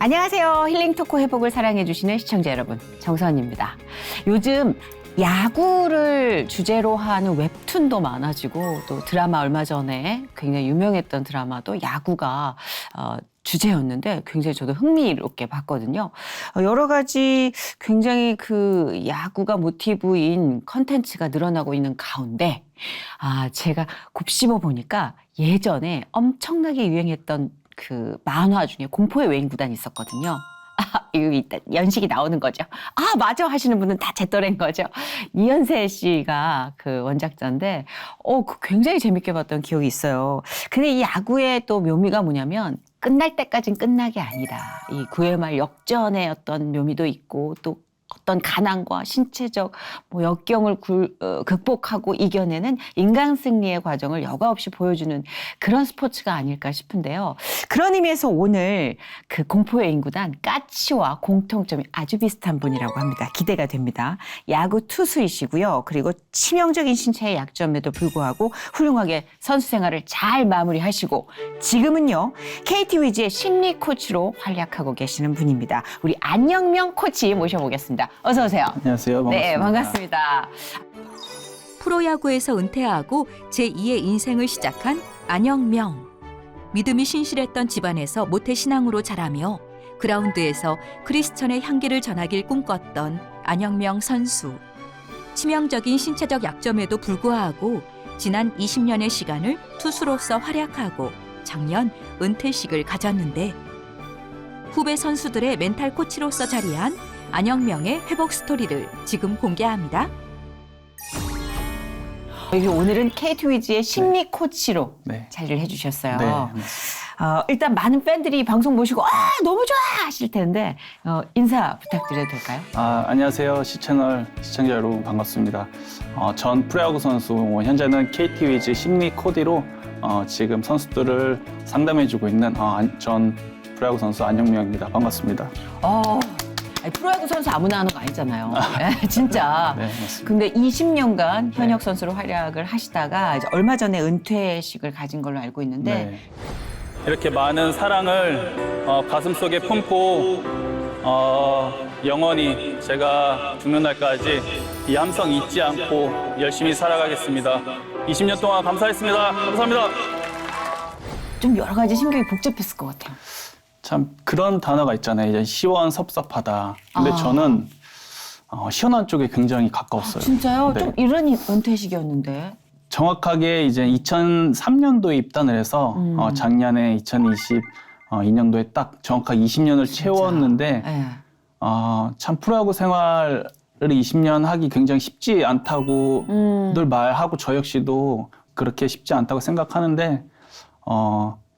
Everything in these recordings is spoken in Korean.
안녕하세요. 힐링 토크 회복을 사랑해주시는 시청자 여러분, 정선입니다. 요즘 야구를 주제로 하는 웹툰도 많아지고 또 드라마 얼마 전에 굉장히 유명했던 드라마도 야구가 주제였는데 굉장히 저도 흥미롭게 봤거든요. 여러 가지 굉장히 그 야구가 모티브인 컨텐츠가 늘어나고 있는 가운데 제가 곱씹어 보니까 예전에 엄청나게 유행했던 그 만화 중에 공포의 외인구단이 있었거든요. 이거 일단 연식이 나오는 거죠. 맞아 하시는 분은 다 제 또래인 거죠. 이현세 씨가 그 원작자인데, 굉장히 재밌게 봤던 기억이 있어요. 근데 이 야구의 또 묘미가 뭐냐면, 끝날 때까진 끝나게 아니다. 이 9회 말 역전의 어떤 묘미도 있고, 또 어떤 가난과 신체적 역경을 극복하고 이겨내는 인간 승리의 과정을 여과 없이 보여주는 그런 스포츠가 아닐까 싶은데요. 그런 의미에서 오늘 그 공포의 인구단 까치와 공통점이 아주 비슷한 분이라고 합니다. 기대가 됩니다. 야구 투수이시고요. 그리고 치명적인 신체의 약점에도 불구하고 훌륭하게 선수 생활을 잘 마무리하시고 지금은요. KT 위즈의 심리 코치로 활약하고 계시는 분입니다. 우리 안영명 코치 모셔보겠습니다. 어서 오세요. 안녕하세요. 반갑습니다. 네, 반갑습니다. 프로야구에서 은퇴하고 제2의 인생을 시작한 안영명. 믿음이 신실했던 집안에서 모태신앙으로 자라며 그라운드에서 크리스천의 향기를 전하길 꿈꿨던 안영명 선수. 치명적인 신체적 약점에도 불구하고 지난 20년의 시간을 투수로서 활약하고 작년 은퇴식을 가졌는데 후배 선수들의 멘탈 코치로서 자리한 안영명의 회복 스토리를 지금 공개합니다. 오늘은 KT 위즈의 심리 코치로 자리를 해주셨어요. 네. 일단 많은 팬들이 방송 보시고 너무 좋아 하실 텐데 인사 부탁드려도 될까요? 안녕하세요. 시채널 시청자 여러분 반갑습니다. 전 프로야구 선수, 현재는 KT 위즈 심리 코디로 지금 선수들을 상담해주고 있는 전 프로야구 선수 안영명입니다. 반갑습니다. 프로야구 선수 아무나 하는 거 아니잖아요. 진짜. 네, 맞습니다. 근데 20년간 현역 선수로 활약을 하시다가 이제 얼마 전에 은퇴식을 가진 걸로 알고 있는데 이렇게 많은 사랑을 가슴속에 품고 영원히 제가 죽는 날까지 이 함성 잊지 않고 열심히 살아가겠습니다. 20년 동안 감사했습니다. 감사합니다. 좀 여러 가지 신경이 복잡했을 것 같아요. 참 그런 단어가 있잖아요. 이제 시원섭섭하다. 근데 저는 시원한 쪽에 굉장히 가까웠어요. 진짜요? 네. 좀 이런 은퇴식이었는데. 정확하게 이제 2003년도에 입단을 해서 작년에 2022년도에 딱 정확하게 20년을 채웠는데 네. 참 프로야구 생활을 20년 하기 굉장히 쉽지 않다고 늘 말하고 저 역시도 그렇게 쉽지 않다고 생각하는데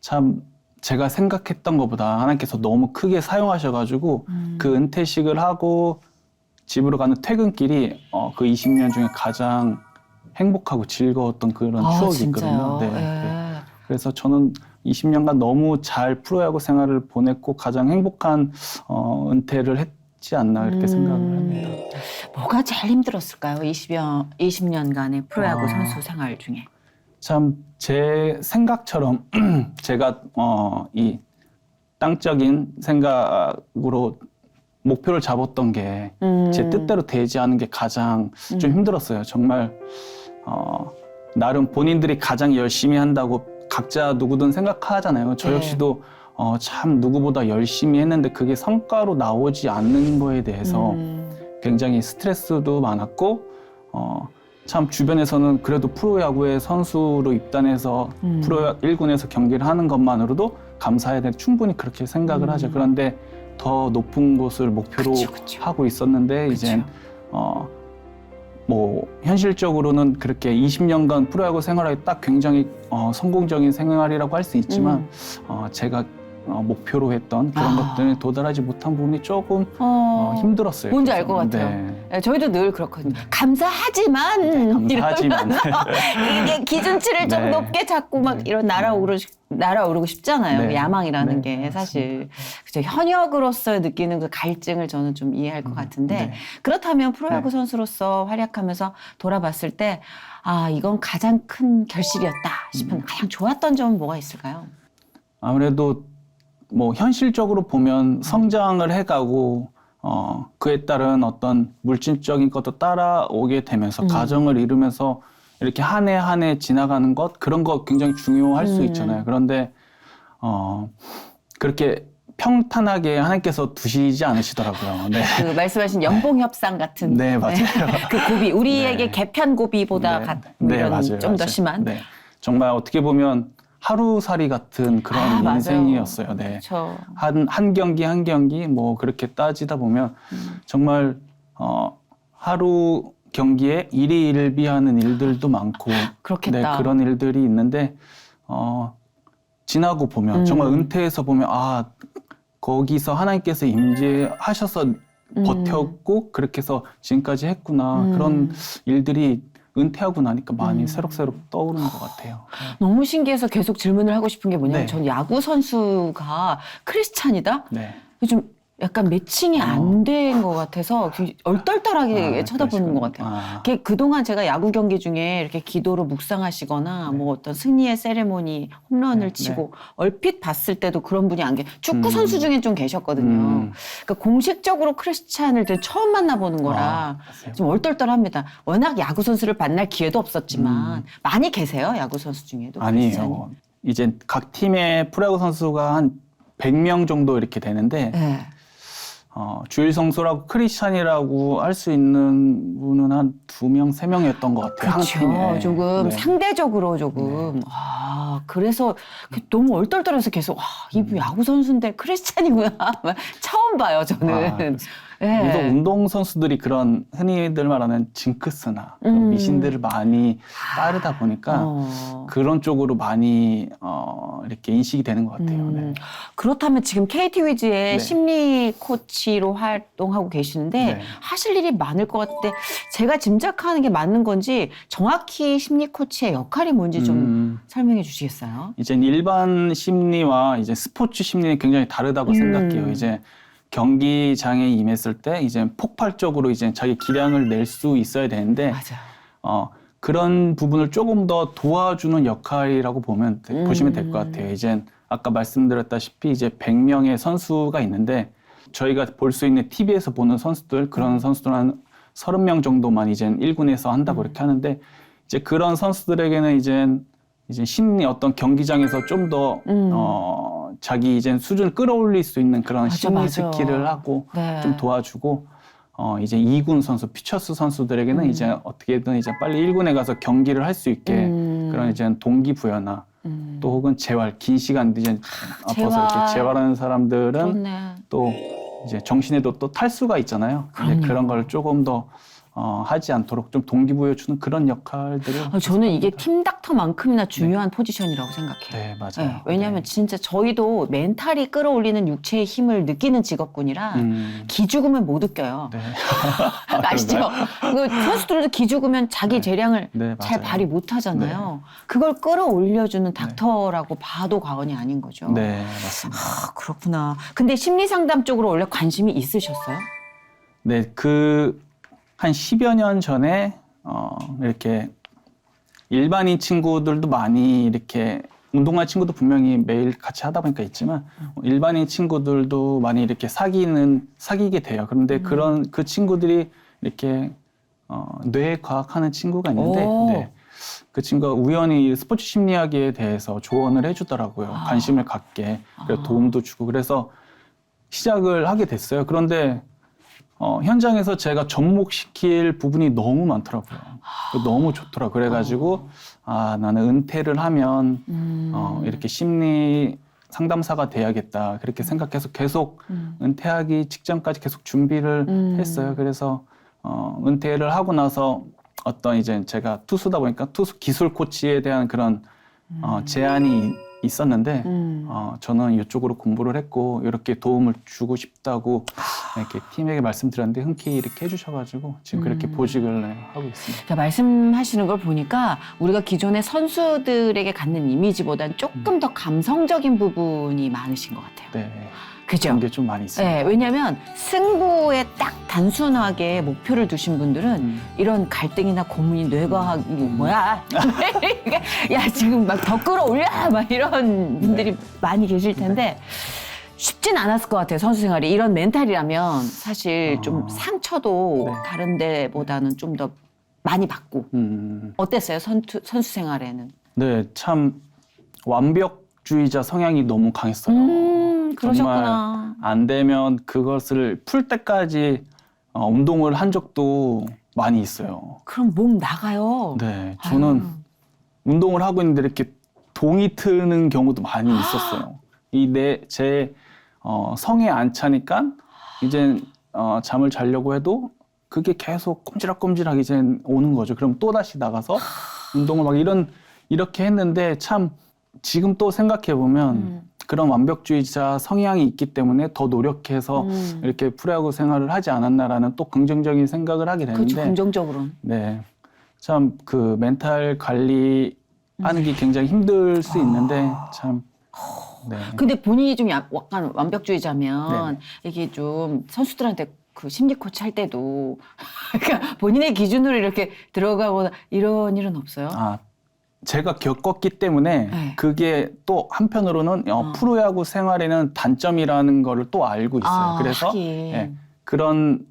참 제가 생각했던 것보다 하나님께서 너무 크게 사용하셔가지고 그 은퇴식을 하고 집으로 가는 퇴근길이 그 20년 중에 가장 행복하고 즐거웠던 그런 추억이 진짜요? 있거든요. 네. 그래서 저는 20년간 너무 잘 프로야구 생활을 보냈고 가장 행복한 은퇴를 했지 않나 이렇게 생각을 합니다. 뭐가 제일 힘들었을까요? 20년간의 프로야구 선수 생활 중에. 참 제 생각처럼 제가 이 땅적인 생각으로 목표를 잡았던 게 제 뜻대로 되지 않은 게 가장 좀 힘들었어요. 정말 나름 본인들이 가장 열심히 한다고 각자 누구든 생각하잖아요. 저 역시도 참 누구보다 열심히 했는데 그게 성과로 나오지 않는 거에 대해서 굉장히 스트레스도 많았고 참 주변에서는 그래도 프로야구의 선수로 입단해서 프로 1군에서 경기를 하는 것만으로도 감사해야 돼. 충분히 그렇게 생각을 하죠. 그런데 더 높은 곳을 목표로 그쵸. 하고 있었는데 이제 현실적으로는 그렇게 20년간 프로야구 생활하기 딱 굉장히 성공적인 생활이라고 할 수 있지만 제가 목표로 했던 그런 것들에 도달하지 못한 부분이 조금 힘들었어요. 뭔지 알 것 같아요. 네, 저희도 늘 그렇거든요. 감사하지만 감사하지만 이게 기준치를 좀 높게 잡고 막 이런 날아오르고 싶잖아요. 네. 야망이라는 네, 게 사실 그죠. 현역으로서 느끼는 그 갈증을 저는 좀 이해할 것 같은데 그렇다면 프로야구 선수로서 활약하면서 돌아봤을 때 이건 가장 큰 결실이었다 싶은 가장 좋았던 점은 뭐가 있을까요? 아무래도 뭐 현실적으로 보면 성장을 해가고 그에 따른 어떤 물질적인 것도 따라오게 되면서 가정을 이루면서 이렇게 한 해 한 해 지나가는 것 그런 거 굉장히 중요할 수 있잖아요. 그런데 그렇게 평탄하게 하나님께서 두시지 않으시더라고요. 네. 그 말씀하신 연봉 협상 같은. 네, 맞아요. 그 고비, 우리에게 네. 개편 고비보다 네, 이런 맞아요, 좀 더 맞아요. 심한. 네. 정말 어떻게 보면 하루살이 같은 그런 맞아요. 인생이었어요. 네. 그렇죠. 한 경기 한 경기 뭐 그렇게 따지다 보면 정말 하루 경기에 일희일비하는 일들도 많고 그렇겠다. 네, 그런 일들이 있는데 지나고 보면 정말 은퇴해서 보면 아 거기서 하나님께서 임재하셔서 버텼고 그렇게 해서 지금까지 했구나 그런 일들이 은퇴하고 나니까 많이 새록새록 떠오르는 것 같아요. 너무 신기해서 계속 질문을 하고 싶은 게 뭐냐면 네. 전 야구 선수가 크리스찬이다? 네. 좀 약간 매칭이 안 된 것 같아서 얼떨떨하게 아, 쳐다보는 그러시구나. 것 같아요. 아. 그동안 제가 야구 경기 중에 이렇게 기도로 묵상하시거나 뭐 어떤 승리의 세레모니 홈런을 네, 치고 얼핏 봤을 때도 그런 분이 안 계세요. 축구 선수 중에 좀 계셨거든요. 그러니까 공식적으로 크리스찬을 처음 만나보는 거라 맞아요. 좀 얼떨떨합니다. 워낙 야구 선수를 만날 기회도 없었지만 많이 계세요? 야구 선수 중에도? 크리스찬이? 아니에요. 이제 각 팀의 프로야구 선수가 한 100명 정도 이렇게 되는데 네. 주일 성수라고 크리스찬이라고 할 수 있는 분은 한 2명, 3명이었던 것 같아요. 한 그렇죠. 팀에. 조금 네. 상대적으로 조금. 그래서 너무 얼떨떨해서 계속 이분 야구 선수인데 크리스찬이구나. 처음 봐요, 저는. 네. 유독 운동 선수들이 그런 흔히들 말하는 징크스나 그런 미신들을 많이 따르다 보니까 그런 쪽으로 많이 이렇게 인식이 되는 것 같아요. 네. 그렇다면 지금 KT 위즈의 네. 심리 코치로 활동하고 계시는데 네. 하실 일이 많을 것 같은데 제가 짐작하는 게 맞는 건지 정확히 심리 코치의 역할이 뭔지 좀 설명해 주시겠어요? 이제 일반 심리와 이제 스포츠 심리는 굉장히 다르다고 생각해요. 이제 경기장에 임했을 때 이제 폭발적으로 이제 자기 기량을 낼 수 있어야 되는데 맞아요. 그런 부분을 조금 더 도와주는 역할이라고 보시면 될 것 같아요. 이제 아까 말씀드렸다시피 이제 100명의 선수가 있는데 저희가 볼 수 있는 TV에서 보는 선수들 그런 선수들 한 30명 정도만 이제 1군에서 한다고 이렇게 하는데 이제 그런 선수들에게는 이제 심리 어떤 경기장에서 좀 더 자기 이제 수준을 끌어올릴 수 있는 그런 심리 스킬을 하고 네. 좀 도와주고 이제 2군 선수, 퓨처스 선수들에게는 이제 어떻게든 이제 빨리 1군에 가서 경기를 할 수 있게 그런 이제 동기부여나 또 혹은 재활, 긴 시간 이제 아파서 이렇게 재활하는 사람들은 그렇네. 또 이제 정신에도 또 탈수가 있잖아요. 이제 그런 걸 조금 더 하지 않도록 좀 동기부여 주는 그런 역할들을 저는 이게 팀 닥터만큼이나 중요한 포지션이라고 생각해요. 네, 맞아요. 네, 왜냐하면 진짜 저희도 멘탈이 끌어올리는 육체의 힘을 느끼는 직업군이라 기죽으면 못 느껴요. 네. 아시죠? 그 선수들도 기죽으면 자기 재량을 네, 잘 맞아요. 발휘 못 하잖아요. 그걸 끌어올려주는 닥터라고 봐도 과언이 아닌 거죠. 네, 맞습니다. 그렇구나. 근데 심리 상담 쪽으로 원래 관심이 있으셨어요? 네, 한 10여 년 전에 이렇게 일반인 친구들도 많이 이렇게 운동할 친구도 분명히 매일 같이 하다 보니까 있지만 일반인 친구들도 많이 이렇게 사귀게 돼요. 그런데 그 친구들이 이렇게 뇌과학 하는 친구가 있는데 네, 그 친구가 우연히 스포츠 심리학에 대해서 조언을 해주더라고요. 관심을 갖게 그래서 도움도 주고 그래서 시작을 하게 됐어요. 그런데 현장에서 제가 접목시킬 부분이 너무 많더라고요. 너무 좋더라고요. 그래가지고, 나는 은퇴를 하면, 이렇게 심리 상담사가 돼야겠다. 그렇게 생각해서 계속 은퇴하기 직전까지 계속 준비를 했어요. 그래서, 은퇴를 하고 나서 어떤 이제 제가 투수다 보니까 투수 기술 코치에 대한 그런, 제안이 있었는데, 저는 이쪽으로 공부를 했고, 이렇게 도움을 주고 싶다고 이렇게 팀에게 말씀드렸는데 흔쾌히 이렇게 해주셔가지고 지금 그렇게 보직을 하고 있습니다. 그러니까 말씀하시는 걸 보니까 우리가 기존의 선수들에게 갖는 이미지보다는 조금 더 감성적인 부분이 많으신 것 같아요. 네. 그죠? 그런 게 좀 많이 있습니다. 네, 왜냐하면 승부에 딱 단순하게 목표를 두신 분들은 이런 갈등이나 고민이 뇌과학이 뭐야? 야 지금 막 더 끌어올려! 막 이런 분들이 많이 계실 텐데 쉽진 않았을 것 같아요. 선수 생활이 이런 멘탈이라면 사실 좀 상처도 네. 다른 데보다는 좀 더 많이 받고 어땠어요? 선수 생활에는? 네, 참 완벽주의자 성향이 너무 강했어요. 그러셨구나. 안 되면 그것을 풀 때까지 운동을 한 적도 많이 있어요. 그럼 몸 나가요. 네, 저는 운동을 하고 있는데 이렇게 동이 트는 경우도 많이 있었어요. 제 성에 안 차니까 이제 잠을 자려고 해도 그게 계속 꼼지락꼼지락 이제 오는 거죠. 그럼 또 다시 나가서 운동을 막 이렇게 했는데 참 지금 또 생각해 보면 그런 완벽주의자 성향이 있기 때문에 더 노력해서 이렇게 프로야구 생활을 하지 않았나라는 또 긍정적인 생각을 하게 되는데. 그렇죠. 긍정적으로는. 네, 참 그 멘탈 관리하는 게 굉장히 힘들 수 있는데 참. 네. 근데 본인이 좀 약간 완벽주의자면 네네. 이게 좀 선수들한테 그 심리 코치 할 때도 그러니까 본인의 기준으로 이렇게 들어가거나 이런 일은 없어요? 제가 겪었기 때문에 네. 그게 또 한편으로는 프로야구 생활에는 단점이라는 거를 또 알고 있어요. 그래서 하긴. 그런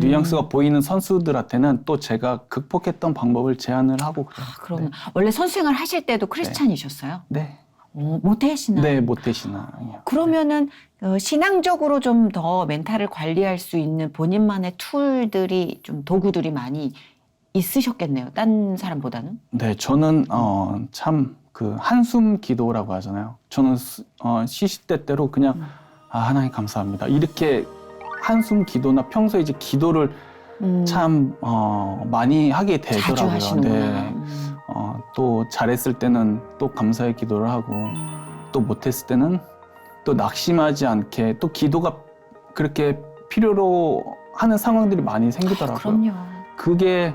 뉘앙스가 보이는 선수들한테는 또 제가 극복했던 방법을 제안을 하고 그래요. 그러면 원래 선수 생활 하실 때도 크리스찬이셨어요? 네. 모태신앙? 네, 모태신앙이요. 그러면은 신앙적으로 좀 더 멘탈을 관리할 수 있는 본인만의 툴들이 좀 도구들이 많이 있으셨겠네요. 딴 사람보다는. 네, 저는 참 그 한숨 기도라고 하잖아요. 저는 시시때때로 그냥 하나님 감사합니다. 이렇게 한숨 기도나 평소에 이제 기도를 참 많이 하게 되더라고요. 자주 하시는구나. 네. 또 잘했을 때는 또 감사의 기도를 하고 또 못했을 때는 또 낙심하지 않게 또 기도가 그렇게 필요로 하는 상황들이 많이 생기더라고요. 그럼요. 그게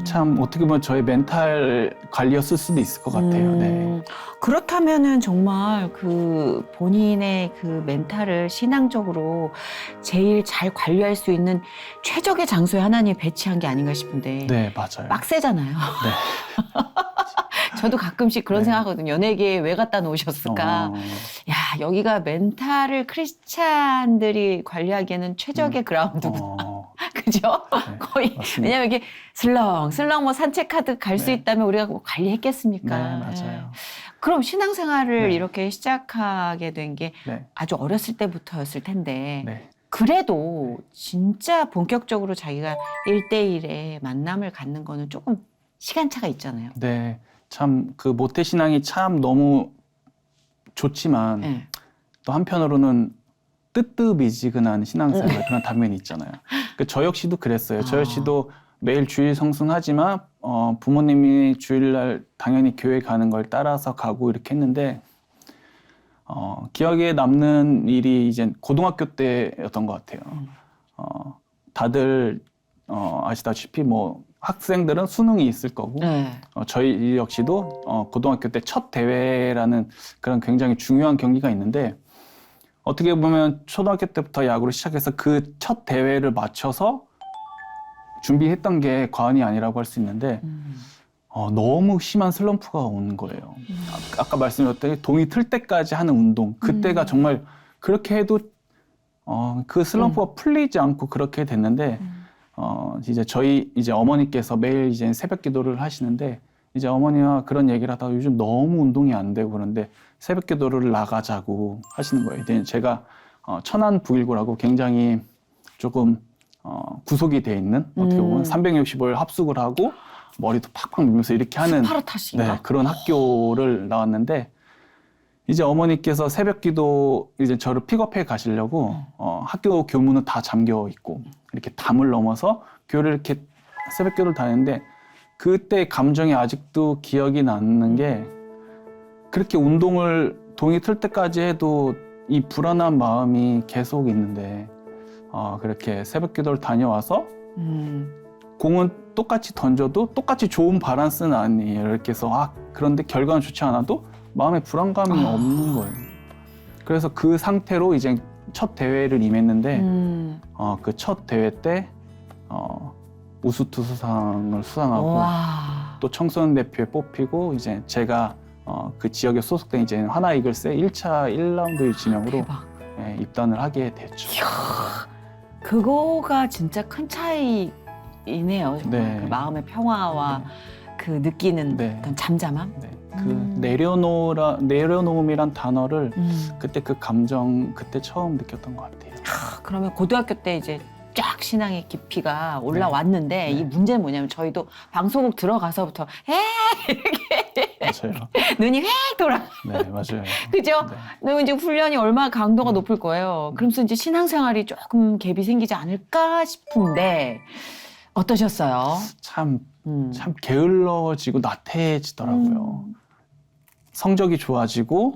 참 어떻게 보면 저의 멘탈 관리였을 수도 있을 것 같아요. 네. 그렇다면은 정말 그 본인의 그 멘탈을 신앙적으로 제일 잘 관리할 수 있는 최적의 장소에 하나님이 배치한 게 아닌가 싶은데. 네, 맞아요. 빡세잖아요. 네. 저도 가끔씩 그런 네. 생각하거든요. 연예계에 왜 갖다 놓으셨을까? 야, 여기가 멘탈을 크리스찬들이 관리하기에는 최적의 그라운드구나. 그죠? 네, 거의. 맞습니다. 왜냐면 이게 슬렁슬렁 뭐 산책하듯 갈 수 네. 있다면 우리가 뭐 관리했겠습니까? 네, 맞아요. 그럼 신앙생활을 네. 이렇게 시작하게 된 게 네. 아주 어렸을 때부터였을 텐데 네. 그래도 진짜 본격적으로 자기가 1대1의 만남을 갖는 거는 조금 시간차가 있잖아요. 네. 참 그 모태신앙이 참 너무 좋지만 네. 또 한편으로는 뜨뜻미지근한 신앙생활 그런 단면이 있잖아요. 저 역시도 그랬어요. 저 역시도 매일 주일 성순하지만 부모님이 주일날 당연히 교회 가는 걸 따라서 가고 이렇게 했는데 기억에 남는 일이 이제 고등학교 때였던 것 같아요. 다들 아시다시피 뭐 학생들은 수능이 있을 거고 네. 저희 역시도 고등학교 때 첫 대회라는 그런 굉장히 중요한 경기가 있는데 어떻게 보면 초등학교 때부터 야구를 시작해서 그 첫 대회를 맞춰서 준비했던 게 과언이 아니라고 할 수 있는데 너무 심한 슬럼프가 오는 거예요. 아까 말씀드렸던 동이 틀 때까지 하는 운동 그때가 정말 그렇게 해도 그 슬럼프가 풀리지 않고 그렇게 됐는데 이제 저희 이제 어머니께서 매일 이제 새벽 기도를 하시는데 이제 어머니와 그런 얘기를 하다가 요즘 너무 운동이 안 되고 그런데 새벽 기도를 나가자고 하시는 거예요. 이제 제가 천안부일고라고 굉장히 조금 구속이 돼 있는 어떻게 보면 365일 합숙을 하고 머리도 팍팍 밀면서 이렇게 하는 스파르타신가? 네, 그런 학교를 나왔는데 이제 어머니께서 새벽 기도 이제 저를 픽업해 가시려고 학교 교문은 다 잠겨 있고 이렇게 담을 넘어서 교회를 이렇게 새벽 기도를 다녔는데 그때 감정이 아직도 기억이 나는 게 그렇게 운동을 동이 틀 때까지 해도 이 불안한 마음이 계속 있는데 그렇게 새벽 기도를 다녀와서 공은 똑같이 던져도 똑같이 좋은 밸런스는 아니에요. 이렇게 해서 그런데 결과는 좋지 않아도 마음에 불안감이 없는 거예요. 그래서 그 상태로 이제 첫 대회를 임했는데 그 첫 대회 때 우수투수상을 수상하고 와. 또 청소년 대표에 뽑히고 이제 제가 그 지역에 소속된 이제 하나 이글스의 1차 1라운드 진영으로 대박. 예, 입단을 하게 됐죠. 그거가 진짜 큰 차이이네요. 정말 네. 그 마음의 평화와 네. 그 느끼는 네. 어떤 잠잠함. 네. 그 내려놓음이란 단어를 음. 그때 그 감정 그때 처음 느꼈던 것 같아요. 그러면 고등학교 때 이제 쫙 신앙의 깊이가 올라왔는데 네. 이 문제는 뭐냐면 저희도 방송국 들어가서부터 맞아요. 눈이 획 돌아. 네, 맞아요. 그죠? 네. 그리고 이제 훈련이 얼마나 강도가 높을 거예요. 그러면서 이제 신앙생활이 조금 갭이 생기지 않을까 싶은데 어떠셨어요? 참 게을러지고 나태해지더라고요. 성적이 좋아지고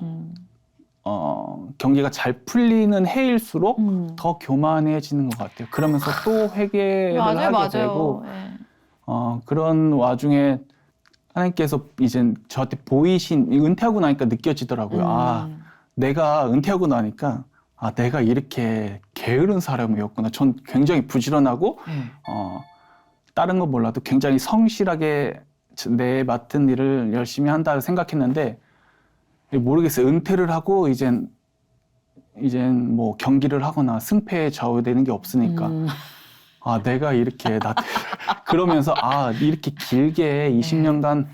경기가 잘 풀리는 해일수록 더 교만해지는 것 같아요. 그러면서 또 회개를 하게 되고 네. 그런 와중에 하나님께서 이제 저한테 보이신 은퇴하고 나니까 느껴지더라고요. 아, 내가 은퇴하고 나니까 내가 이렇게 게으른 사람이었구나. 전 굉장히 부지런하고 다른 건 몰라도 굉장히 성실하게 내 맡은 일을 열심히 한다 생각했는데 모르겠어요. 은퇴를 하고 이젠 뭐 경기를 하거나 승패에 좌우되는 게 없으니까 내가 이렇게 그러면서 이렇게 길게 20년간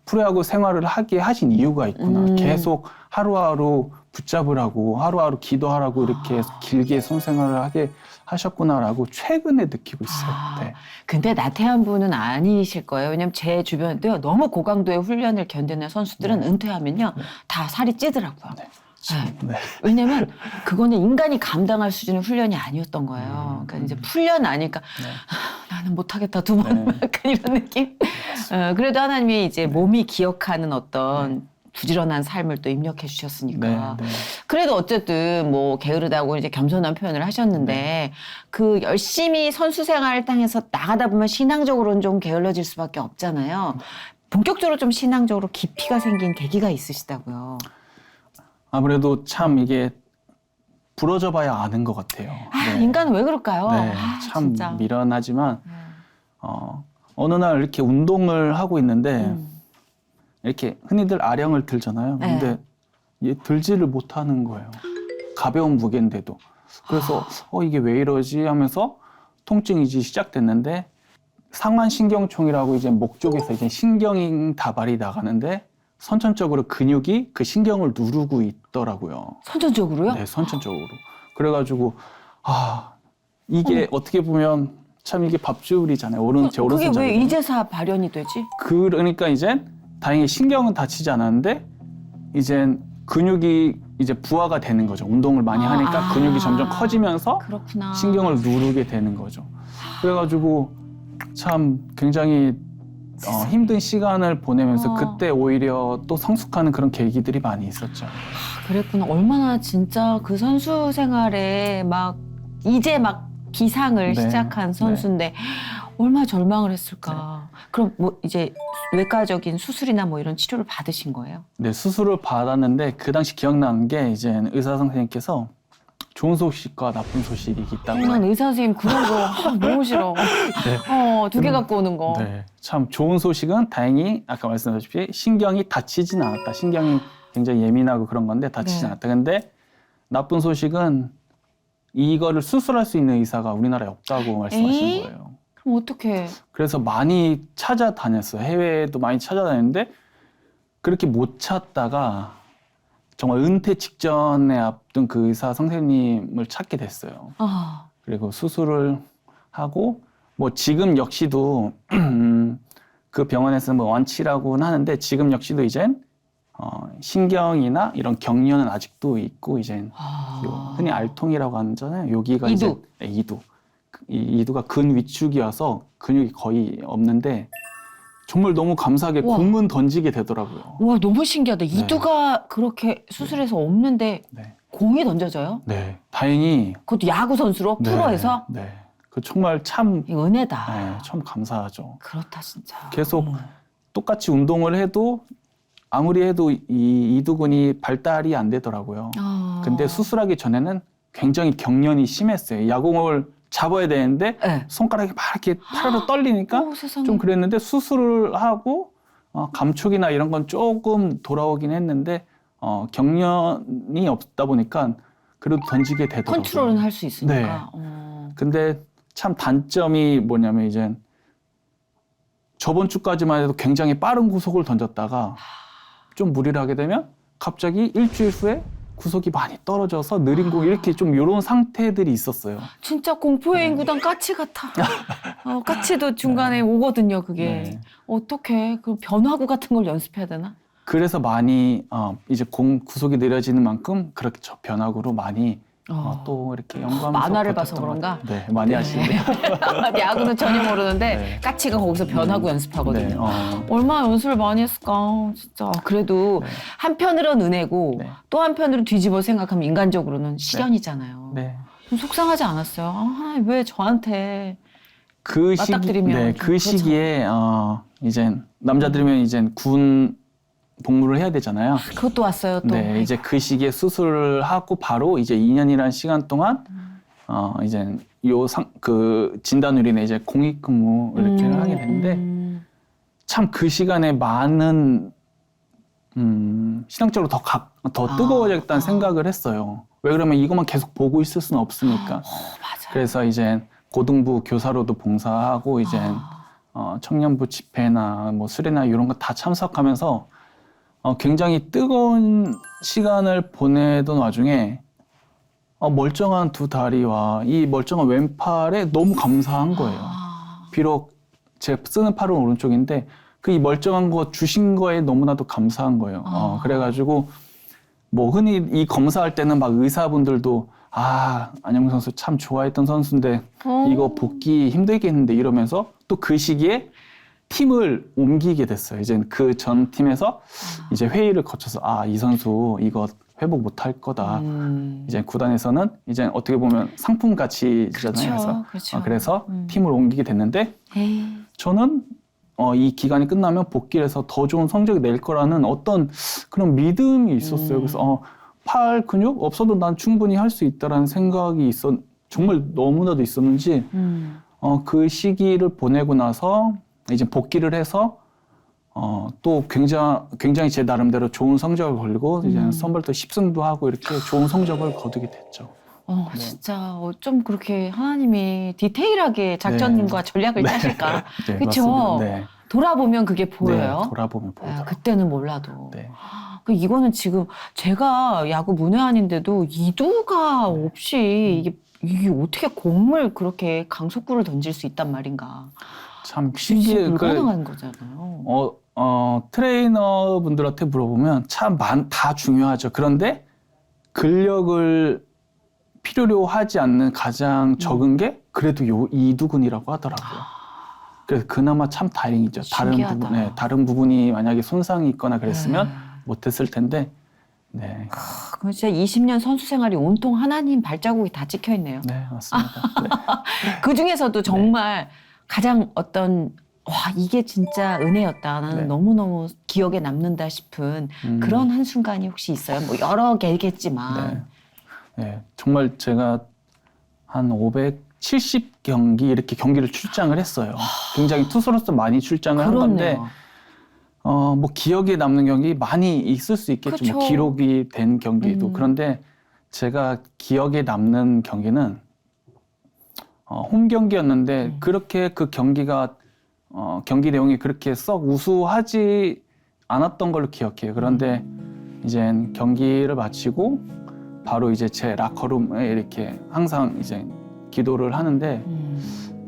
프로야구 생활을 하게 하신 이유가 있구나. 계속 하루하루 붙잡으라고 하루하루 기도하라고 이렇게 길게 선생활을 하게 하셨구나라고 최근에 느끼고 있어요. 네. 근데 나태한 분은 아니실 거예요. 왜냐면 제 주변에도요. 너무 고강도의 훈련을 견디는 선수들은 은퇴하면요. 다 살이 찌더라고요. 네. 왜냐면 그거는 인간이 감당할 수준의 훈련이 아니었던 거예요. 그러니까 이제 풀련 아니까 나는 못하겠다 두 번 약간 이런 느낌. 그래도 하나님이 이제 몸이 기억하는 어떤 부지런한 삶을 또 입력해 주셨으니까. 네. 그래도 어쨌든 뭐 게으르다고 이제 겸손한 표현을 하셨는데 그 열심히 선수 생활을 땅에서 나가다 보면 신앙적으로는 좀 게을러질 수밖에 없잖아요. 본격적으로 좀 신앙적으로 깊이가 생긴 계기가 있으시다고요. 아무래도 참 이게 부러져 봐야 아는 것 같아요. 네. 인간은 왜 그럴까요? 네, 참 진짜. 미련하지만 어느 날 이렇게 운동을 하고 있는데 이렇게 흔히들 아령을 들잖아요. 근데 얘 들지를 못하는 거예요. 가벼운 무게인데도. 그래서 이게 왜 이러지 하면서 통증이 이제 시작됐는데 상완신경총이라고 이제 목 쪽에서 이제 신경 다발이 나가는데 선천적으로 근육이 그 신경을 누르고 있더라고요. 선천적으로요? 네, 선천적으로. 그래가지고 이게 어떻게 보면 참 이게 밥줄이잖아요. 제 그게 오른손잡이. 왜 이제서 발현이 되지? 그러니까 이제 다행히 신경은 다치지 않았는데 이젠 근육이 이제 부하가 되는 거죠. 운동을 많이 하니까 근육이 점점 커지면서 그렇구나. 신경을 누르게 되는 거죠. 그래가지고 참 굉장히 힘든 시간을 보내면서 그때 오히려 또 성숙하는 그런 계기들이 많이 있었죠. 그랬구나. 얼마나 진짜 그 선수 생활에 이제 기상을 시작한 선수인데 얼마나 절망을 했을까. 그럼 뭐 이제 외과적인 수술이나 뭐 이런 치료를 받으신 거예요? 네, 수술을 받았는데 그 당시 기억나는 게 이제 의사 선생님께서 좋은 소식과 나쁜 소식이 있다고. 난 의사 선생님 그런 거 너무 싫어. 두 개 갖고 오는 거. 네, 참 좋은 소식은 다행히 아까 말씀드렸다시피 신경이 다치진 않았다. 신경이 굉장히 예민하고 그런 건데 다치진 않았다. 근데 나쁜 소식은 이거를 수술할 수 있는 의사가 우리나라에 없다고 말씀하신 거예요. 그럼 어떡해. 그래서 많이 찾아다녔어요. 해외에도 많이 찾아다녔는데 그렇게 못 찾다가 정말 은퇴 직전에 앞둔 그 의사 선생님을 찾게 됐어요. 그리고 수술을 하고 뭐 지금 역시도 그 병원에서 뭐 완치라고는 하는데 지금 역시도 이젠 신경이나 이런 경련은 아직도 있고 이젠 흔히 알통이라고 하잖아요. 여기가 이두. 이제 이두. 이두가 근 위축이어서 근육이 거의 없는데 정말 너무 감사하게 공은 던지게 되더라고요. 와, 너무 신기하다. 이두가 그렇게 수술해서 없는데 공이 던져져요? 네, 다행히. 그것도 야구 선수로 프로에서? 네, 그 정말 참 이거 은혜다. 네, 참 감사하죠. 그렇다 진짜. 계속 똑같이 운동을 해도 아무리 해도 이 이두근이 발달이 안 되더라고요. 근데 수술하기 전에는 굉장히 경련이 심했어요. 야공을 잡아야 되는데 손가락이 막 이렇게 파르르 떨리니까 좀 그랬는데 수술을 하고 감촉이나 이런 건 조금 돌아오긴 했는데 경련이 없다 보니까 그래도 던지게 되더라고요. 컨트롤은 할 수 있으니까. 네. 근데 참 단점이 뭐냐면 이제 저번 주까지만 해도 굉장히 빠른 구속을 던졌다가 좀 무리를 하게 되면 갑자기 일주일 후에 구속이 많이 떨어져서 느린 공 이렇게 좀 이런 상태들이 있었어요. 진짜 공포의 인구당 까치 같아. 까치도 중간에 오거든요, 그게. 네. 어떻게 그 변화구 같은 걸 연습해야 되나? 그래서 많이 이제 공 구속이 느려지는 만큼 그렇게 저 변화구로 많이 또 이렇게 연구하면서 만화를 버텼던 봐서 것 그런가? 같아요. 네, 많이 하시네요. 야구는 전혀 모르는데 네. 까치가 거기서 변화구 연습하거든요. 네, 얼마나 연습을 많이 했을까, 진짜. 그래도 네. 한편으로는 은혜고 네. 또 한편으로 뒤집어 생각하면 인간적으로는 시련이잖아요. 네. 좀 속상하지 않았어요? 왜 저한테 그 맞닥뜨리면 네, 좀 그 시기에 이제 남자들이면 이제 군 복무를 해야 되잖아요. 그것도 왔어요, 또. 네, 이제 그 시기에 수술을 하고 바로 이제 2년이라는 시간 동안 이제 그 진단의료인에 이제 공익근무 이렇게 하게 됐는데 참 그 시간에 많은 신앙적으로 더 뜨거워졌다는 생각을 했어요. 왜 그러면 이것만 계속 보고 있을 수는 없으니까. 맞아. 그래서 이제 고등부 교사로도 봉사하고 이제 청년부 집회나 뭐 수련회 이런 거 다 참석하면서 굉장히 뜨거운 시간을 보내던 와중에 멀쩡한 두 다리와 이 멀쩡한 왼팔에 너무 감사한 거예요. 비록 제가 쓰는 팔은 오른쪽인데 그 이 멀쩡한 거 주신 거에 너무나도 감사한 거예요. 그래가지고 뭐 흔히 이 검사할 때는 막 의사분들도 안영민 선수 참 좋아했던 선수인데 이거 복귀 힘들겠는데 이러면서 또 그 시기에 팀을 옮기게 됐어요. 이제 그 전 팀에서 이제 회의를 거쳐서 이 선수 이거 회복 못할 거다. 이제 구단에서는 이제 어떻게 보면 상품 가치잖아요. 그렇죠. 그래서 팀을 옮기게 됐는데 저는 이 기간이 끝나면 복귀를 해서 더 좋은 성적이 낼 거라는 어떤 그런 믿음이 있었어요. 그래서 팔 근육 없어도 난 충분히 할 수 있다라는 생각이 정말 너무나도 있었는지 그 시기를 보내고 나서 이제 복귀를 해서 또 굉장히 제 나름대로 좋은 성적을 걸리고 이제 선발도 10승도 하고 이렇게 좋은 성적을 거두게 됐죠. 네. 진짜 어쩜 그렇게 하나님이 디테일하게 작전과 전략을 짜실까? 네, 그렇죠. 맞습니다. 네. 돌아보면 그게 보여요. 네, 돌아보면 보이더라고요. 그때는 몰라도. 네. 이거는 지금 제가 야구 문외한인데도 이두가 없이 이게 어떻게 공을 그렇게 강속구를 던질 수 있단 말인가? 참 신기해. 불가능한 거잖아요. 트레이너 분들한테 물어보면 참 다 중요하죠. 그런데 근력을 필요로 하지 않는 가장 적은 게 그래도 이두근이라고 하더라고요. 그래서 그나마 참 다행이죠. 신기하다. 다른 부분이 만약에 손상이 있거나 그랬으면 못했을 텐데. 네. 그럼 진짜 20년 선수 생활이 온통 하나님 발자국이 다 찍혀 있네요. 네, 맞습니다. 네. 그 중에서도 정말 가장 이게 진짜 은혜였다. 나는 네. 너무너무 기억에 남는다 싶은 그런 한순간이 혹시 있어요? 뭐 여러 개겠지만. 네, 정말 제가 한 570경기 이렇게 경기를 출장을 했어요. 굉장히 투수로서 많이 출장을 한 건데 뭐 기억에 남는 경기 많이 있을 수 있겠죠. 그쵸. 뭐 기록이 된 경기도. 그런데 제가 기억에 남는 경기는 홈 경기였는데 그렇게 그 경기가 경기 내용이 그렇게 썩 우수하지 않았던 걸로 기억해요. 그런데 이제 경기를 마치고 바로 이제 제 라커룸에 이렇게 항상 이제 기도를 하는데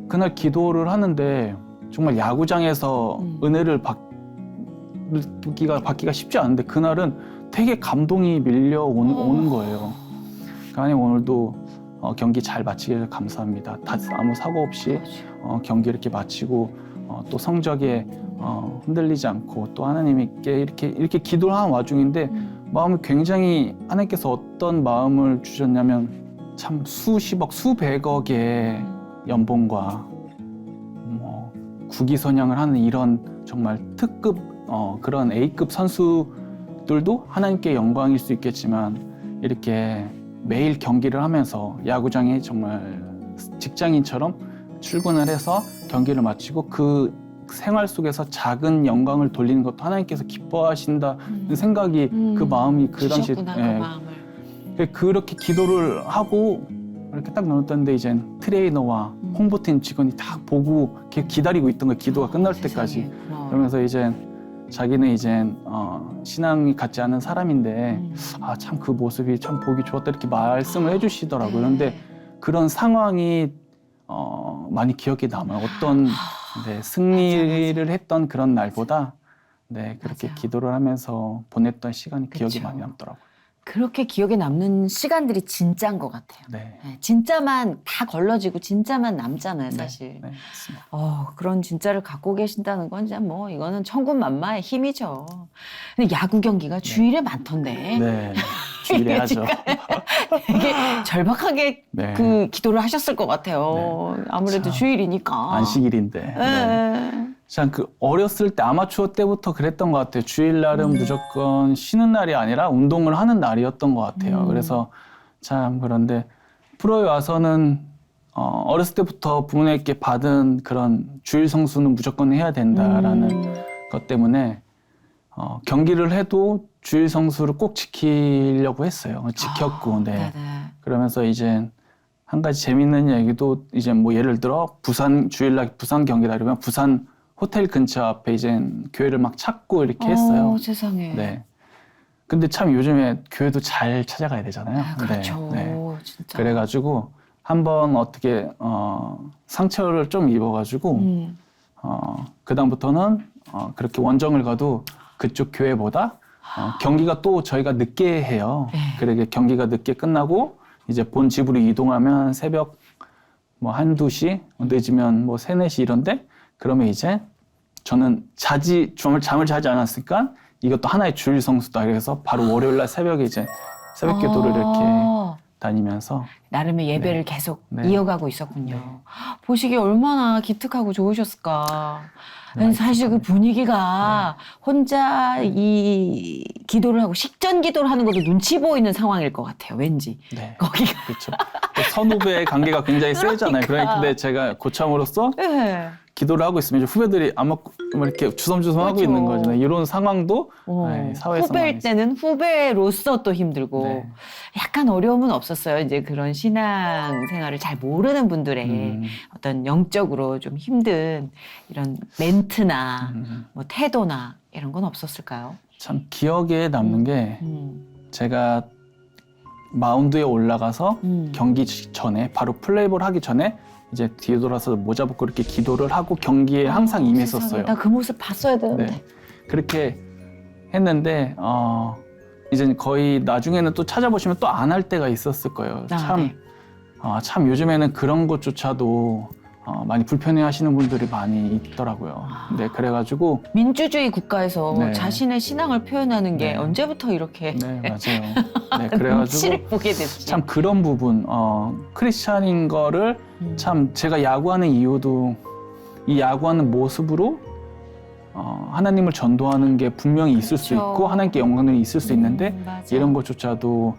그날 기도를 하는데 정말 야구장에서 은혜를 받기가 쉽지 않은데 그날은 되게 감동이 밀려오는 거예요. 하나님 오늘도 경기 잘 마치길 감사합니다. 아무 사고 없이 경기 이렇게 마치고 또 성적에 흔들리지 않고 또 하나님께 이렇게 기도를 하는 와중인데 마음이 굉장히 하나님께서 어떤 마음을 주셨냐면 참 수십억, 수백억의 연봉과 뭐 국위선양을 하는 이런 정말 특급 그런 A급 선수들도 하나님께 영광일 수 있겠지만 이렇게 매일 경기를 하면서 야구장에 정말 직장인처럼 출근을 해서 경기를 마치고 그 생활 속에서 작은 영광을 돌리는 것도 하나님께서 기뻐하신다는 생각이 그 마음이 그 당시에 주셨구나, 그 마음을. 그렇게 기도를 하고 이렇게 딱 나눴던데 이제 트레이너와 홍보팀 직원이 딱 보고 이렇게 기다리고 있던 거예요. 기도가 끝날 때까지. 세상에. 그러면서 이제 자기는 이제 신앙이 같지 않은 사람인데 참 그 모습이 참 보기 좋았다 이렇게 말씀을 해주시더라고요. 그런데 그런 상황이 많이 기억에 남아요. 어떤 승리를 했던 그런 날보다 그렇게 맞아요. 기도를 하면서 보냈던 시간이 기억이 그쵸. 많이 남더라고요. 그렇게 기억에 남는 시간들이 진짜인 것 같아요. 네. 네, 진짜만 다 걸러지고 진짜만 남잖아요, 사실. 네, 맞습니다. 그런 진짜를 갖고 계신다는 건 진짜 뭐 이거는 천군만마의 힘이죠. 근데 야구 경기가 주일에 많던데 네, 주일에 하죠. 되게 절박하게 네. 그 기도를 하셨을 것 같아요. 아무래도 참, 주일이니까. 안식일인데. 네. 참 그 어렸을 때 아마추어 때부터 그랬던 것 같아요. 주일날은 무조건 쉬는 날이 아니라 운동을 하는 날이었던 것 같아요. 그래서 참 그런데 프로에 와서는 어렸을 때부터 부모님께 받은 그런 주일 성수는 무조건 해야 된다라는 것 때문에 경기를 해도 주일 성수를 꼭 지키려고 했어요. 지켰고, 네네. 그러면서 이제 한 가지 재밌는 얘기도 이제 뭐 예를 들어 부산 주일날 부산 경기다 이러면 부산 호텔 근처 앞에 이제 교회를 막 찾고 이렇게 했어요. 세상에. 네. 근데 참 요즘에 교회도 잘 찾아가야 되잖아요. 그렇죠. 네. 진짜. 그래가지고 한번 어떻게 상처를 좀 입어가지고 그다음부터는 그렇게 원정을 가도 그쪽 교회보다 경기가 또 저희가 늦게 해요. 네. 그러게 경기가 늦게 끝나고 이제 본 집으로 이동하면 새벽 뭐 1, 2시 늦으면 뭐 3, 4시 이런데 그러면 이제 저는 잠을 자지 않았으니까 이것도 하나의 주일 성수다. 그래서 바로 월요일 날 새벽에 이제 새벽 기도를 이렇게 다니면서 나름의 예배를 계속 네. 이어가고 있었군요. 네. 보시기에 얼마나 기특하고 좋으셨을까. 네, 사실 그 분위기가 혼자 이 기도를 하고 식전 기도를 하는 것도 눈치 보이는 상황일 것 같아요. 왠지. 네. 거기가. 그렇죠. 선후배의 관계가 굉장히 세잖아요. 그런데 제가 고참으로서 네. 기도를 하고 있으면 이제 후배들이 아마 이렇게 주섬주섬 하고 그렇죠. 있는 거잖아요. 이런 상황도 사회에서 후배일 많이 때는 후배로서 또 힘들고 네. 약간 어려움은 없었어요. 이제 그런 신앙 생활을 잘 모르는 분들의 어떤 영적으로 좀 힘든 이런 멘트나 뭐 태도나 이런 건 없었을까요? 참 기억에 남는 게 음. 제가 마운드에 올라가서 경기 전에 바로 플레이볼 하기 전에 이제 뒤돌아서 모자 벗고 이렇게 기도를 하고 경기에 항상 임했었어요. 나 그 모습 봤어야 되는데. 네. 그렇게 했는데 이제 거의 나중에는 또 찾아보시면 또 안 할 때가 있었을 거예요. 참, 참 요즘에는 그런 것조차도 많이 불편해하시는 분들이 많이 있더라고요. 네, 그래가지고 민주주의 국가에서 네. 자신의 신앙을 표현하는 게 네. 언제부터 이렇게 네, 맞아요. 네, 눈치를 그래가지고 보게 됐지. 참 그런 부분 크리스찬인 거를 참 제가 야구하는 이유도 이 야구하는 모습으로 하나님을 전도하는 게 분명히 있을 수 그렇죠. 있고 하나님께 영광이 있을 수 있는데 맞아. 이런 것조차도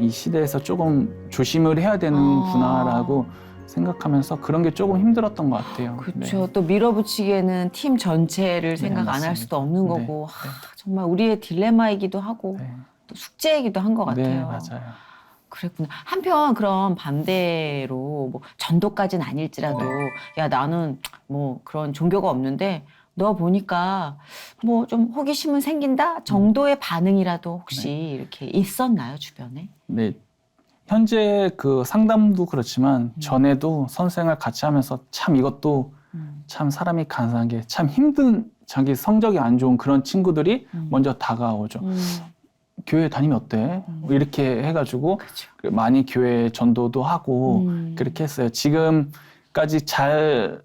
이 시대에서 조금 조심을 해야 되는구나라고 생각하면서 그런 게 조금 힘들었던 것 같아요. 그렇죠. 또 밀어붙이기에는 팀 전체를 생각 안 할 맞습니다. 수도 없는 네, 거고 네. 정말 우리의 딜레마이기도 하고 네. 또 숙제이기도 한 것 같아요. 네, 맞아요. 그랬구나. 한편 그럼 반대로 뭐 전도까지는 아닐지라도 야 나는 뭐 그런 종교가 없는데 너 보니까 뭐 좀 호기심은 생긴다 정도의 반응이라도 혹시 이렇게 있었나요 주변에? 네. 현재 그 상담도 그렇지만 전에도 선생을 같이 하면서 참 이것도 참 사람이 간사한 게 참 힘든 자기 성적이 안 좋은 그런 친구들이 먼저 다가오죠. 교회 다니면 어때? 이렇게 해가지고 그렇죠. 많이 교회 전도도 하고 그렇게 했어요. 지금까지 잘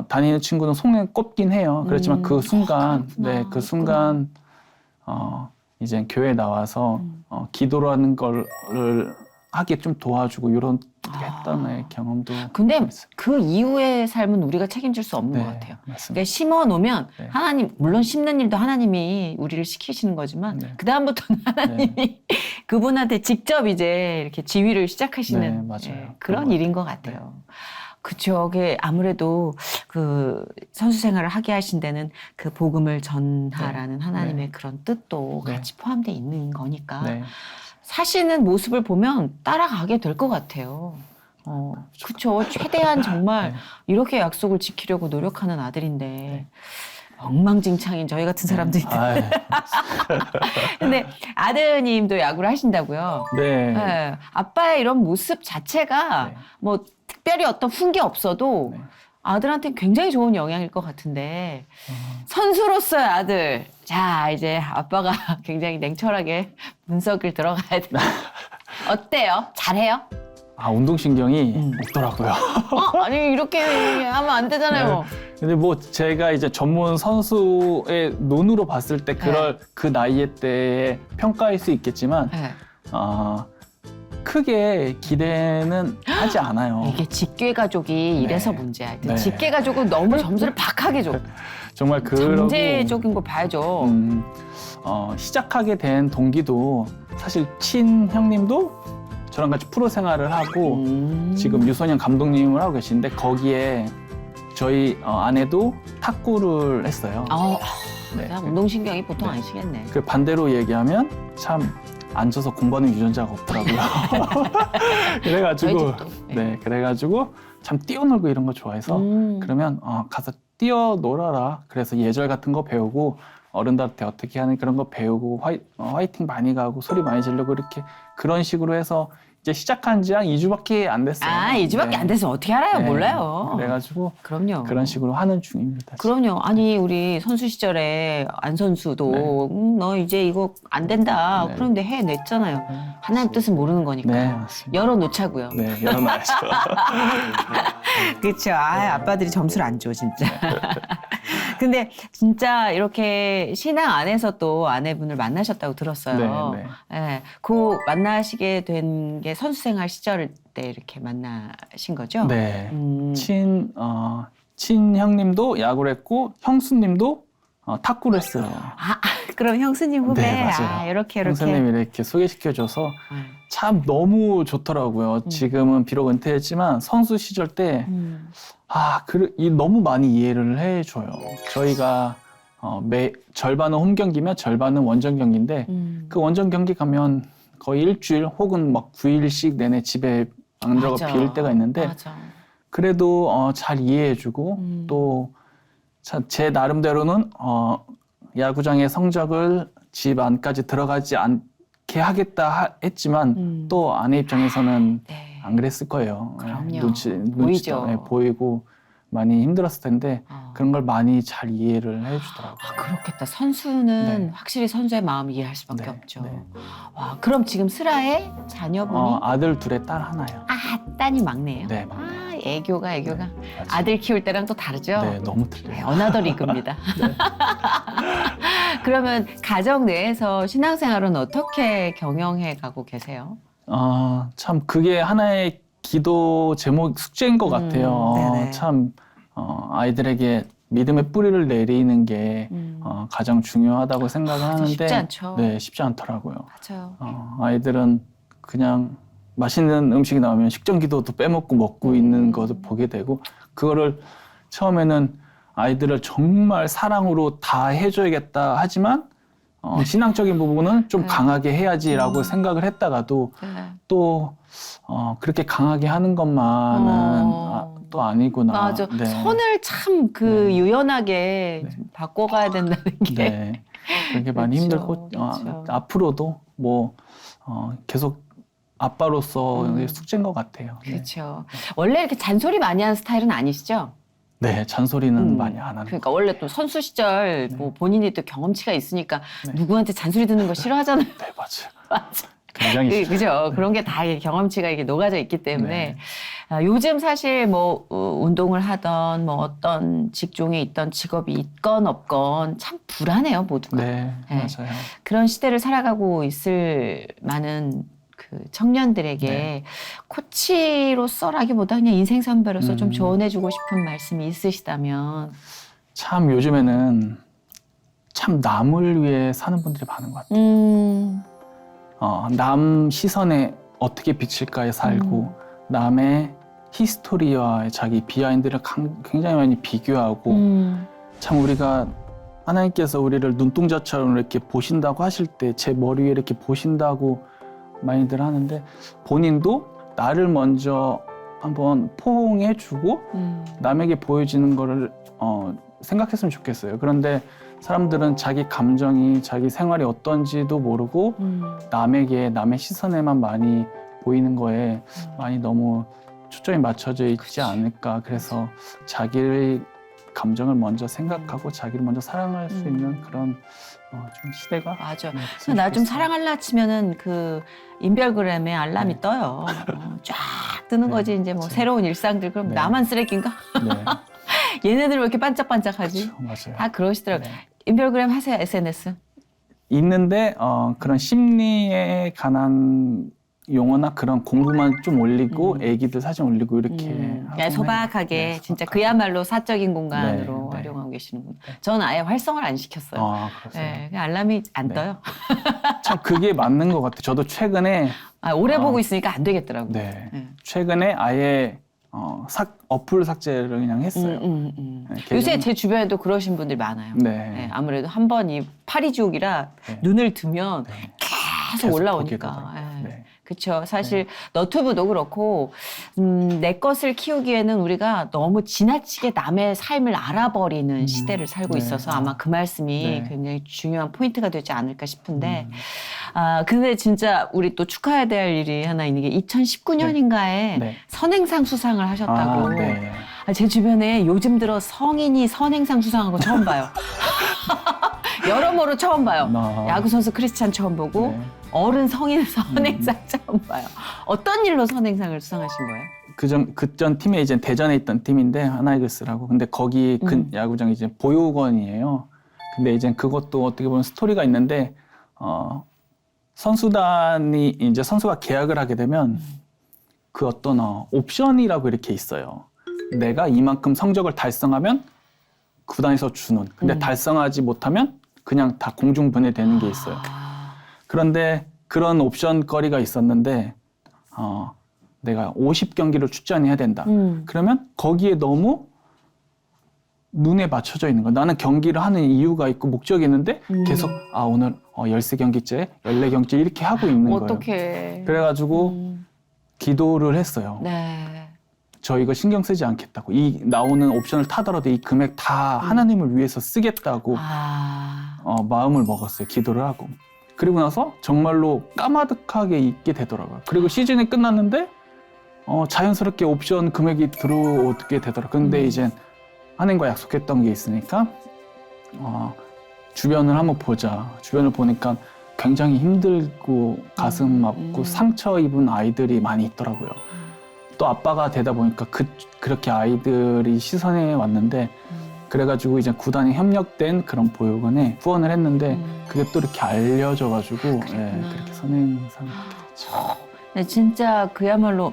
다니는 친구는 손에 꼽긴 해요. 그렇지만 그 순간, 그렇구나. 그 순간 이제 교회 나와서 기도라는 거를 하기에 좀 도와주고 이런 했던 경험도 근데 있어요. 그 이후의 삶은 우리가 책임질 수 없는 것 같아요. 맞습니다. 그러니까 심어 놓으면 네. 하나님 물론 심는 일도 하나님이 우리를 시키시는 거지만 네. 그 다음부터는 하나님이 그분한테 직접 이제 이렇게 지휘를 시작하시는 네, 맞아요. 그런 그런 일인 것 같아요. 그쵸. 그게 아무래도 그 선수 생활을 하게 하신 데는 그 복음을 전하라는 하나님의 네. 그런 뜻도 네. 같이 포함되어 있는 거니까. 네. 사시는 모습을 보면 따라가게 될 것 같아요. 그렇죠. 최대한 정말 네. 이렇게 약속을 지키려고 노력하는 아들인데 엉망진창인 저희 같은 사람들이. 아유, 근데 아드님도 야구를 하신다고요. 네. 네. 아빠의 이런 모습 자체가 네. 뭐 특별히 어떤 훈계 없어도 네. 아들한테는 굉장히 좋은 영향일 것 같은데 선수로서의 아들. 자, 이제 아빠가 굉장히 냉철하게 분석을 들어가야 돼. 어때요? 잘해요? 운동신경이 없더라고요. 아니 이렇게 하면 안 되잖아요. 근데 뭐 제가 이제 전문 선수의 눈으로 봤을 때 그 나이에 때에 평가할 수 있겠지만 네. 크게 기대는 하지 않아요. 이게 직계 가족이 이래서 네. 문제야. 네. 직계 가족은 너무 점수를 박하게 줘. 정말 그러고 잠재적인 거 봐야죠. 시작하게 된 동기도 사실 친형님도 저랑 같이 프로 생활을 하고 지금 유소년 감독님을 하고 계신데 거기에 저희 아내도 탁구를 했어요. 네. 운동신경이 보통 네. 아니시겠네. 그 반대로 얘기하면 참 앉아서 공부하는 유전자가 없더라고요. 그래가지고 저희 집도. 네, 그래가지고 참 뛰어놀고 이런 거 좋아해서 그러면 가서 뛰어놀아라. 그래서 예절 같은 거 배우고 어른들한테 어떻게 하는 그런 거 배우고 화이팅 많이 가고 소리 많이 지르고 이렇게 그런 식으로 해서 이제 시작한 지 한 2주밖에 안 됐어요. 2주밖에 안 돼서 어떻게 알아요? 네. 몰라요. 그래가지고 그럼요. 그런 식으로 하는 중입니다. 그럼요. 아니 우리 선수 시절에 안 선수도 너 이제 이거 안 된다. 네. 그런데 해냈잖아요. 네. 하나님 뜻은 모르는 거니까. 네, 맞습니다. 열어놓자고요. 네, 열어놔야죠. 그렇죠. 아빠들이 점수를 안 줘 진짜. 근데 진짜 이렇게 신앙 안에서 또 아내분을 만나셨다고 들었어요. 네, 네. 네, 그 만나시게 된 게 선수 생활 시절 때 이렇게 만나신 거죠? 네. 친형님도 야구를 했고 형수님도 탁구를 했어요. 그럼 형수님 후배. 네, 맞아요. 이렇게. 형수님이 이렇게 소개시켜줘서 참 너무 좋더라고요. 지금은 비록 은퇴했지만 선수 시절 때 너무 많이 이해를 해줘요. 저희가 절반은 홈 경기면 절반은 원정 경기인데 그 원정 경기 가면 거의 일주일 혹은 막 9일씩 내내 집에 안 들어가 비울 때가 있는데 맞아. 그래도 잘 이해해주고 또 제 나름대로는 야구장의 성적을 집 안까지 들어가지 않게 하겠다 했지만 또 아내 입장에서는 네. 안 그랬을 거예요. 그럼요. 눈치도 보이죠. 보이고 많이 힘들었을 텐데 그런 걸 많이 잘 이해를 해주더라고요. 그렇겠다. 선수는 네. 확실히 선수의 마음 이해할 수밖에 네, 없죠. 네. 와, 그럼 지금 슬아의 자녀분이 아들 둘에 딸 하나요. 딸이 막내예요? 네, 막내. 애교가. 네, 맞아요. 아들 키울 때랑 또 다르죠? 네, 너무 틀려요. 어나더 리그입니다. 그러면 가정 내에서 신앙생활은 어떻게 경영해 가고 계세요? 참 그게 하나의 기도 제목 숙제인 것 같아요. 네네. 참 아이들에게 믿음의 뿌리를 내리는 게 가장 중요하다고 생각을 하는데 쉽지 않죠. 네, 쉽지 않더라고요. 맞아요. 아이들은 그냥 맛있는 음식이 나오면 식전기도도 빼먹고 먹고 있는 것을 보게 되고 그거를 처음에는 아이들을 정말 사랑으로 다 해줘야겠다 하지만 신앙적인 부분은 좀 강하게 해야지라고 생각을 했다가도 또 그렇게 강하게 하는 것만은 또 아니구나. 맞아. 네. 선을 참 유연하게 좀 바꿔가야 된다는 게. 네. 그게 많이 그렇죠, 힘들고 그렇죠. 앞으로도 뭐 계속 아빠로서 숙제인 것 같아요. 네. 그렇죠. 원래 이렇게 잔소리 많이 하는 스타일은 아니시죠? 네, 잔소리는 많이 안 하는. 그러니까 원래 또 선수 시절 뭐 본인이 또 경험치가 있으니까 네. 누구한테 잔소리 듣는 거 싫어하잖아요. 네, 맞아요. 맞아. 굉장히 그죠? 그런 게 다 경험치가 이게 녹아져 있기 때문에 요즘 사실 뭐 운동을 하던 뭐 어떤 직종에 있던 직업이 있건 없건 참 불안해요 모두가. 네, 네. 맞아요. 그런 시대를 살아가고 있을 많은 그 청년들에게 네. 코치로서라기보다 그냥 인생 선배로서 좀 조언해주고 싶은 말씀이 있으시다면. 참 요즘에는 참 남을 위해 사는 분들이 많은 것 같아요. 남 시선에 어떻게 비칠까에 살고 남의 히스토리와 자기 비하인드를 굉장히 많이 비교하고 참 우리가 하나님께서 우리를 눈동자처럼 이렇게 보신다고 하실 때 제 머리 위에 이렇게 보신다고 많이들 하는데 본인도 나를 먼저 한번 포옹해주고 남에게 보여지는 거를 생각했으면 좋겠어요. 그런데 사람들은 자기 감정이 자기 생활이 어떤지도 모르고 남의 시선에만 많이 보이는 거에 많이 너무 초점이 맞춰져 있지 않을까. 그래서 자기의 감정을 먼저 생각하고 자기를 먼저 사랑할 수 있는 그런 좀 시대가 맞아. 됐으면 나 좀 좋겠어요. 사랑할라 치면은 그 인별그램에 알람이 네. 떠요. 쫙 뜨는 네. 거지 이제 뭐 그쵸. 새로운 일상들. 그럼 네. 나만 쓰레기인가? 네, 얘네들 왜 이렇게 반짝반짝하지? 그렇죠. 맞아요. 다 그러시더라고요. 네. 인별그램 하세요, SNS? 있는데 그런 심리에 관한 용어나 그런 공부만 좀 올리고 애기들 사진 올리고 이렇게 하고 그냥 소박하게 네, 진짜 소박하게. 그야말로 사적인 공간으로 네, 네. 활용하고 계시는군요. 저는 아예 활성화를 안 시켰어요. 그러세요. 네, 그냥 알람이 안 네. 떠요. 참 그게 맞는 것 같아요. 저도 최근에 오래 보고 있으니까 안 되겠더라고요. 네, 네. 최근에 아예 어플 삭제를 그냥 했어요. 네, 요새 계정- 제 주변에도 그러신 분들이 많아요. 네. 네, 아무래도 한 번 이 파리지옥이라 네. 눈을 뜨면 네. 계속 계속 올라오니까. 보게 되더라고요. 네. 그렇죠. 사실 너튜브도 그렇고 내 것을 키우기에는 우리가 너무 지나치게 남의 삶을 알아버리는 시대를 살고 네. 있어서 아마 그 말씀이 네. 굉장히 중요한 포인트가 되지 않을까 싶은데 근데 진짜 우리 또 축하해야 될 일이 하나 있는 게 2019년인가에 네. 선행상 수상을 하셨다고. 네. 제 주변에 요즘 들어 성인이 선행상 수상한 거 처음 봐요. 여러모로 처음 봐요. 야구 선수 크리스찬 처음 보고 네. 어른 성인 선행상 처음 봐요. 어떤 일로 선행상을 수상하신 거예요? 그전 팀에 이제 대전에 있던 팀인데 하나이글스라고. 근데 거기 야구장이 이제 보육원이에요. 근데 이제 그것도 어떻게 보면 스토리가 있는데 선수단이 이제 선수가 계약을 하게 되면 그 어떤 옵션이라고 이렇게 있어요. 내가 이만큼 성적을 달성하면 구단에서 주는. 근데 달성하지 못하면 그냥 다 공중분해되는 게 있어요. 그런데 그런 옵션 거리가 있었는데 내가 50경기를 출전해야 된다. 그러면 거기에 너무 눈에 맞춰져 있는 거야. 나는 경기를 하는 이유가 있고 목적이 있는데 계속 오늘 13경기째, 14경기째 이렇게 하고 있는 거예요. 어떡해. 그래가지고 기도를 했어요. 네. 저 이거 신경 쓰지 않겠다고. 이 나오는 옵션을 타더라도 이 금액 다 하나님을 위해서 쓰겠다고 마음을 먹었어요. 기도를 하고. 그리고 나서 정말로 까마득하게 있게 되더라고요. 그리고 시즌이 끝났는데 자연스럽게 옵션 금액이 들어오게 되더라고요. 근데 이제 하나님과 약속했던 게 있으니까 주변을 한번 보자. 주변을 보니까 굉장히 힘들고 가슴 아프고 상처 입은 아이들이 많이 있더라고요. 또 아빠가 되다 보니까 그렇게 아이들이 시선에 왔는데 그래가지고 이제 구단이 협력된 그런 보육원에 후원을 했는데 그게 또 이렇게 알려져가지고 그렇게 선행상 됐죠. 네, 진짜 그야말로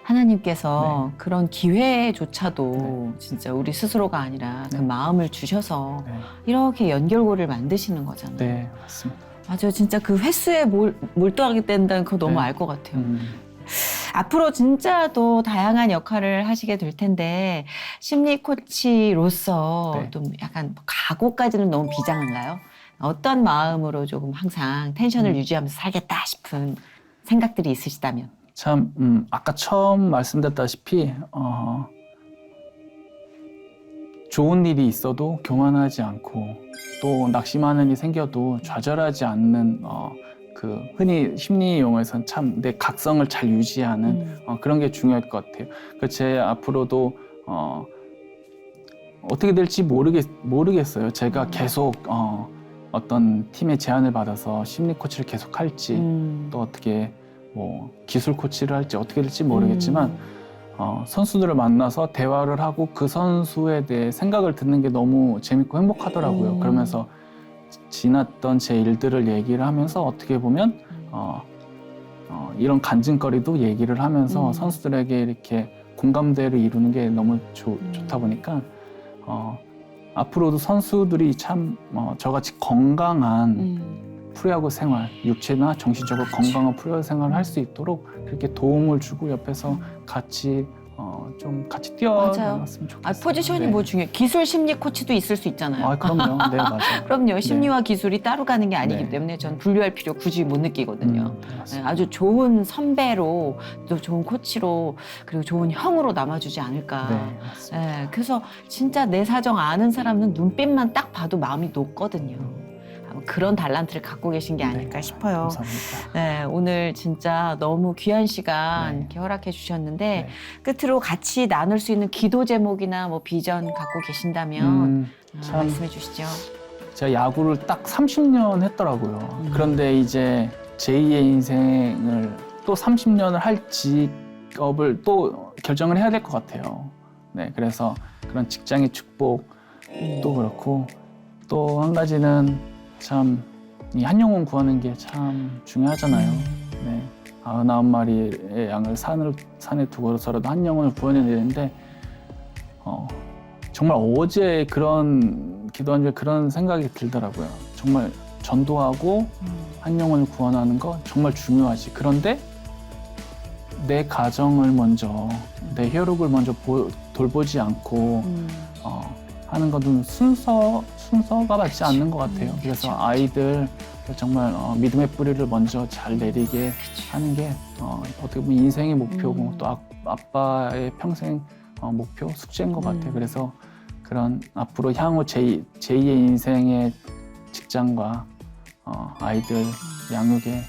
하나님께서 그런 기회조차도 진짜 우리 스스로가 아니라 그 마음을 주셔서 이렇게 연결고리를 만드시는 거잖아요. 네, 맞습니다. 맞아요. 진짜 그 횟수에 몰두하게 된다는 거 너무 알 것 같아요. 앞으로 진짜 또 다양한 역할을 하시게 될 텐데 심리 코치로서 좀 약간 각오까지는 너무 비장한가요? 어떤 마음으로 조금 항상 텐션을 유지하면서 살겠다 싶은 생각들이 있으시다면? 참 아까 처음 말씀드렸다시피 좋은 일이 있어도 교만하지 않고 또 낙심하는 일이 생겨도 좌절하지 않는 그 흔히 심리 용어에서는 참 내 각성을 잘 유지하는 그런 게 중요할 것 같아요. 그 제 앞으로도 어떻게 될지 모르겠어요. 제가 계속 어떤 팀의 제안을 받아서 심리 코치를 계속 할지 또 어떻게 뭐 기술 코치를 할지 어떻게 될지 모르겠지만 선수들을 만나서 대화를 하고 그 선수에 대해 생각을 듣는 게 너무 재밌고 행복하더라고요. 그러면서 지났던 제 일들을 얘기를 하면서 어떻게 보면 이런 간증거리도 얘기를 하면서 선수들에게 이렇게 공감대를 이루는 게 너무 좋다 보니까 앞으로도 선수들이 참 저같이 건강한 프로야구 생활, 육체나 정신적으로 건강한 프로야구 생활을 할 수 있도록 그렇게 도움을 주고 옆에서 같이 좀 같이 맞아요. 뛰어나갔으면 좋겠어요. 포지션이 네. 뭐 중요해. 기술 심리 코치도 있을 수 있잖아요. 그럼요. 네, 맞아요. 그럼요. 심리와 기술이 따로 가는 게 아니기 네. 때문에 전 분류할 필요 굳이 못 느끼거든요. 네, 맞습니다. 아주 좋은 선배로 또 좋은 코치로 그리고 좋은 형으로 남아주지 않을까. 네, 맞습니다. 네, 그래서 진짜 내 사정 아는 사람은 눈빛만 딱 봐도 마음이 녹거든요. 아마 그런 달란트를 갖고 계신 게 아닐까 싶어요. 감사합니다. 네, 오늘 진짜 너무 귀한 시간 네. 이렇게 허락해 주셨는데 네. 끝으로 같이 나눌 수 있는 기도 제목이나 뭐 비전 갖고 계신다면 참 말씀해 주시죠. 제가 야구를 딱 30년 했더라고요. 그런데 이제 제2의 인생을 또 30년을 할 직업을 또 결정을 해야 될 것 같아요. 네, 그래서 그런 직장의 축복도 그렇고 또 한 가지는 참 이 한 영혼 구하는 게 참 중요하잖아요. 네, 99마리의 양을 산에 두고서라도 한 영혼을 구해내야 되는데 정말 어제 그런 기도한 중에 그런 생각이 들더라고요. 정말 전도하고 한 영혼을 구원하는 거 정말 중요하지. 그런데 내 가정을 먼저, 내 혈육을 먼저 돌보지 않고 하는 것은 순서가 맞지 않는 것 같아요. 그래서 그쵸. 아이들 정말 믿음의 뿌리를 먼저 잘 내리게 하는 게 어떻게 보면 인생의 목표고 또 아빠의 평생 목표, 숙제인 것 같아요. 그래서 그런 앞으로 향후 제2의 인생의 직장과 아이들 양육에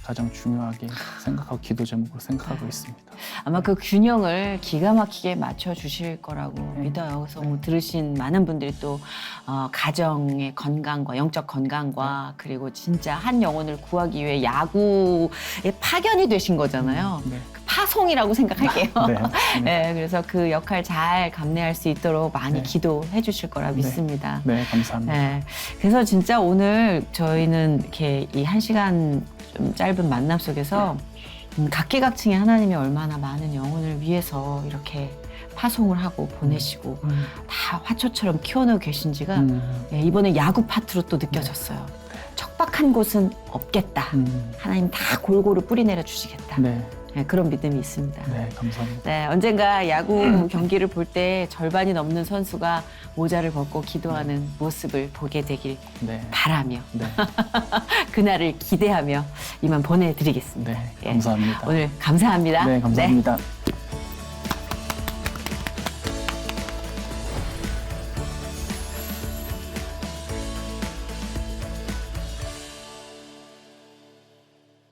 가장 중요하게 생각하고 기도 제목으로 생각하고 있습니다. 아마 그 균형을 기가 막히게 맞춰 주실 거라고 믿어요. 그래서 뭐 들으신 많은 분들이 또 가정의 건강과 영적 건강과 그리고 진짜 한 영혼을 구하기 위해 야구에 파견이 되신 거잖아요. 네. 그 파송이라고 생각할게요. 네. 네, 그래서 그 역할 잘 감내할 수 있도록 많이 네. 기도해 주실 거라 믿습니다. 네, 감사합니다. 네, 그래서 진짜 오늘 저희는 이렇게 이 1시간 좀 짧은 만남 속에서 각기각층의 하나님이 얼마나 많은 영혼을 위해서 이렇게 파송을 하고 보내시고 다 화초처럼 키워내고 계신지가 예, 이번에 야구 파트로 또 느껴졌어요. 척박한 곳은 없겠다. 하나님 다 골고루 뿌리내려 주시겠다. 네, 예, 그런 믿음이 있습니다. 네, 감사합니다. 네, 언젠가 야구 경기를 볼 때 절반이 넘는 선수가 모자를 벗고 기도하는 모습을 보게 되길 네, 바라며 네, 그날을 기대하며 이만 보내드리겠습니다. 네, 예. 감사합니다. 오늘 감사합니다. 네, 감사합니다.